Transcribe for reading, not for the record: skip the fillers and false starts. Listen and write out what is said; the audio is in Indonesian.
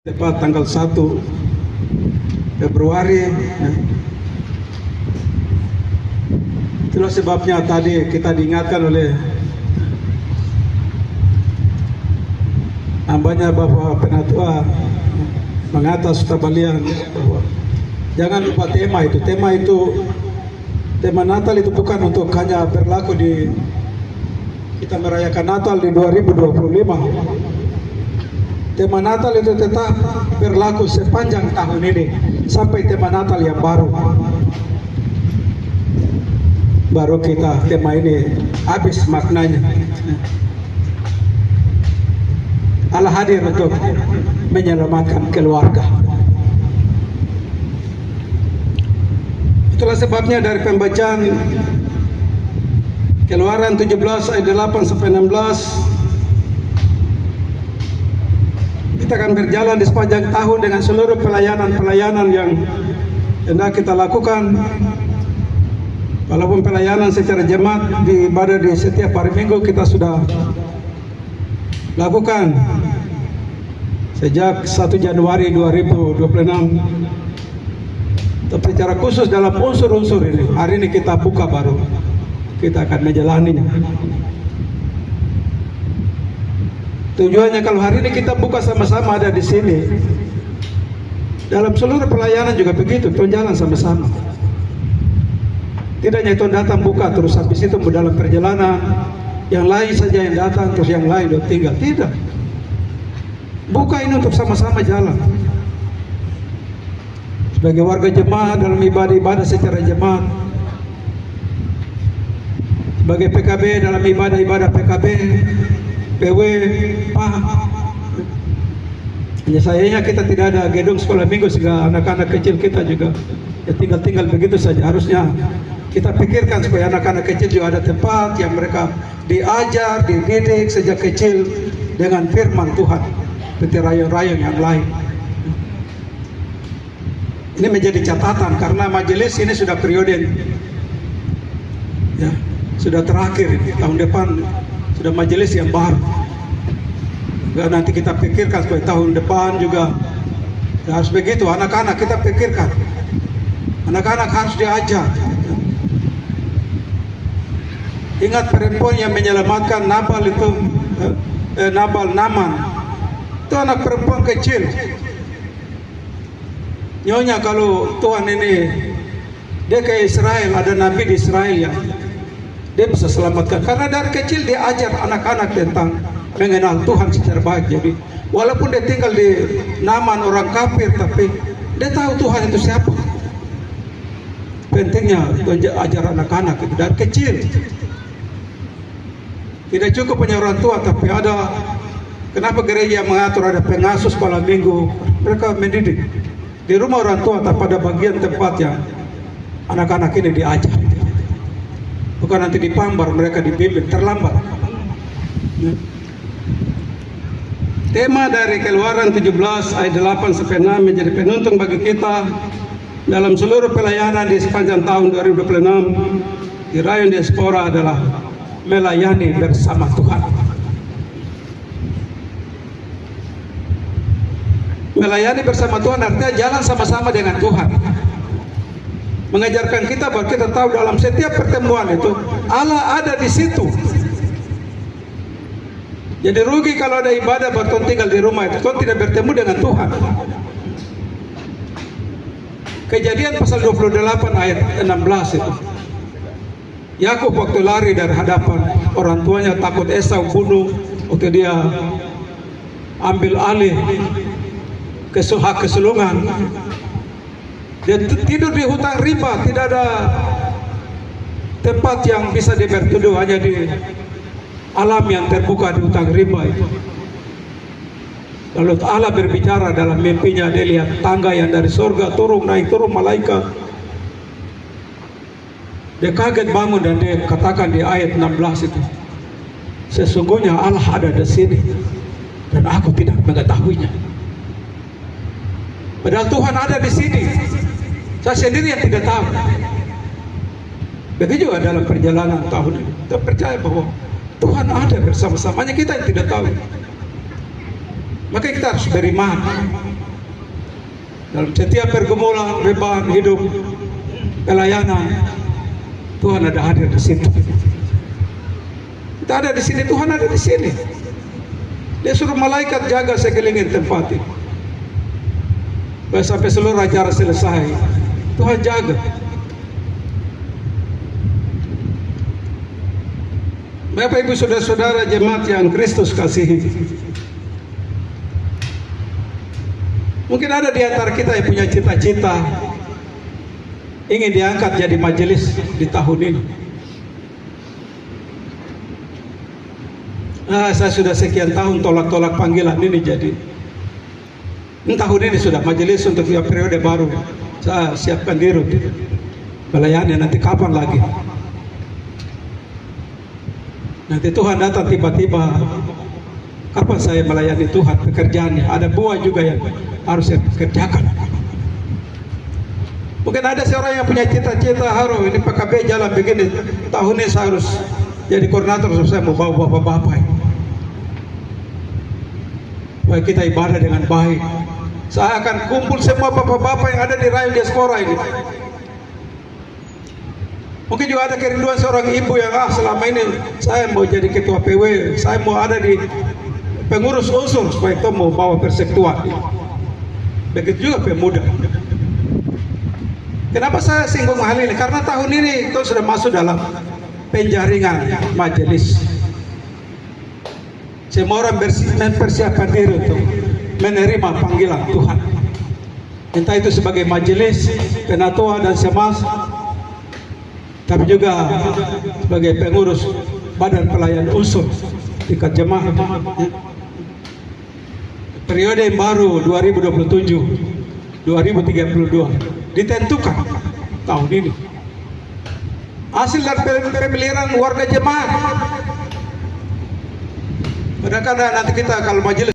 tepat tanggal 1 Februari. Itulah sebabnya tadi kita diingatkan oleh hambanya Bapak Penatua mengatas Tabalian bahwa jangan lupa tema itu. Tema Natal itu bukan untuk hanya berlaku di kita merayakan Natal di 2025. Tema Natal itu tetap berlaku sepanjang tahun ini sampai tema Natal yang baru. Baru kita tema ini habis maknanya. Allah hadir untuk menyelamatkan keluarga. Itulah sebabnya dari pembacaan Keluaran 17 ayat 8 sampai 16 kita akan berjalan di sepanjang tahun dengan seluruh pelayanan yang hendak kita lakukan. Walaupun pelayanan secara jemaat di ibadah di setiap hari Minggu kita sudah lakukan sejak 1 Januari 2026. Tapi secara khusus dalam unsur-unsur ini, hari ini kita buka baru, kita akan menjalaninya. Tujuannya kalau hari ini kita buka sama-sama ada di sini, dalam seluruh pelayanan juga begitu, tuan jalan sama-sama. Tidak hanya tuan datang buka terus habis itu dalam perjalanan yang lain saja yang datang terus yang lain udah tinggal. Tidak. Buka ini untuk sama-sama jalan. Sebagai warga jemaat dalam ibadah secara jemaat, sebagai PKB dalam ibadah PKB, PW, hanya sayangnya kita tidak ada gedung sekolah minggu sehingga anak-anak kecil kita juga ya tinggal begitu saja. Harusnya kita pikirkan supaya anak-anak kecil juga ada tempat yang mereka diajar, dididik sejak kecil dengan firman Tuhan seperti rayong-rayong yang lain. Ini menjadi catatan karena majelis ini sudah periode ya, sudah terakhir tahun depan. Sudah majelis yang baru. Dan nanti kita pikirkan supaya tahun depan juga ya harus begitu. Anak-anak kita pikirkan. Anak-anak harus diajar. Ingat perempuan yang menyelamatkan Nabal itu, Naman. Itu anak perempuan kecil. Nyonya kalau Tuhan ini dia ke Israel, ada nabi di Israel yang dia bisa selamatkan karena dari kecil dia ajar anak-anak tentang mengenal Tuhan secara baik. Jadi walaupun dia tinggal di Naman orang kafir, tapi dia tahu Tuhan itu siapa. Pentingnya ajar anak-anak itu dari kecil. Tidak cukup hanya orang tua, tapi ada kenapa gereja mengatur ada pengasuh sekolah minggu, mereka mendidik di rumah orang tua, tapi pada bagian tempat yang anak-anak ini diajar. Bukan nanti dipambar, mereka dibimbing terlambat. Tema dari Keluaran 17 ayat 8 sampai 6 menjadi penuntun bagi kita dalam seluruh pelayanan di sepanjang tahun 2026 di Rayon Diaspora adalah melayani bersama Tuhan. Melayani bersama Tuhan artinya jalan sama-sama dengan Tuhan. Mengajarkan kita bahwa kita tahu dalam setiap pertemuan itu Allah ada di situ. Jadi rugi kalau ada ibadah baru tinggal di rumah itu, Tuhan tidak bertemu dengan Tuhan. Kejadian pasal 28 ayat 16 itu. Yakub waktu lari dari hadapan orang tuanya takut Esau bunuh, waktu dia ambil alih hak kesulungan. Dia tidur di hutan rimba, tidak ada tempat yang bisa dia berteduh, hanya di alam yang terbuka di hutan rimba itu. Lalu Allah berbicara dalam mimpinya, dia lihat tangga yang dari surga turun malaikat. Dia kaget bangun dan dia katakan di ayat 16 itu, sesungguhnya Allah ada di sini dan aku tidak mengetahuinya. Padahal Tuhan ada di sini. Saya sendiri yang tidak tahu. Begitu juga dalam perjalanan tahun ini. Kita percaya bahwa Tuhan ada bersama-samanya, kita yang tidak tahu. Maka kita harus beriman. dalam setiap pergumulan, beban hidup, pelayanan, Tuhan ada hadir di situ. Kita ada di sini, Tuhan ada di sini. Dia suruh malaikat jaga sekeliling tempat ini. Sampai seluruh acara selesai, Tuhan jaga. Bapak Ibu saudara-saudara jemaat yang Kristus kasihi, mungkin ada di antara kita yang punya cita-cita ingin diangkat jadi majelis di tahun ini. Saya sudah sekian tahun tolak-tolak panggilan ini, jadi tahun ini sudah majelis untuk periode baru. Saya siapkan diri melayani, nanti kapan lagi? Nanti Tuhan datang tiba-tiba, kapan saya melayani Tuhan? Pekerjaannya ada buah juga yang harus saya kerjakan. Mungkin ada seorang yang punya cita-cita, harus ini PKB jalan begini, tahun ini saya harus jadi koordinator, saya mau bawa bapak-bapak ini, supaya kita ibadah dengan baik. Saya akan kumpul semua bapak-bapak yang ada di rayon diaspora ini. Mungkin juga ada kerinduan seorang ibu yang selama ini saya mau jadi ketua PW, saya mau ada di pengurus unsur supaya itu mau bawa persekutuan. Begitu juga pemuda. Kenapa saya singgung hal ini? Karena tahun ini itu sudah masuk dalam penjaringan majelis. Semua orang mempersiapkan diri untuk menerima panggilan Tuhan. Entah itu sebagai majelis, penatua dan semas, tapi juga sebagai pengurus badan pelayan unsur tingkat jemaat. Periode yang baru 2027-2032 ditentukan tahun ini. Hasil dari pemilihan warga jemaat. Kadang-kadang nanti kita kalau majelis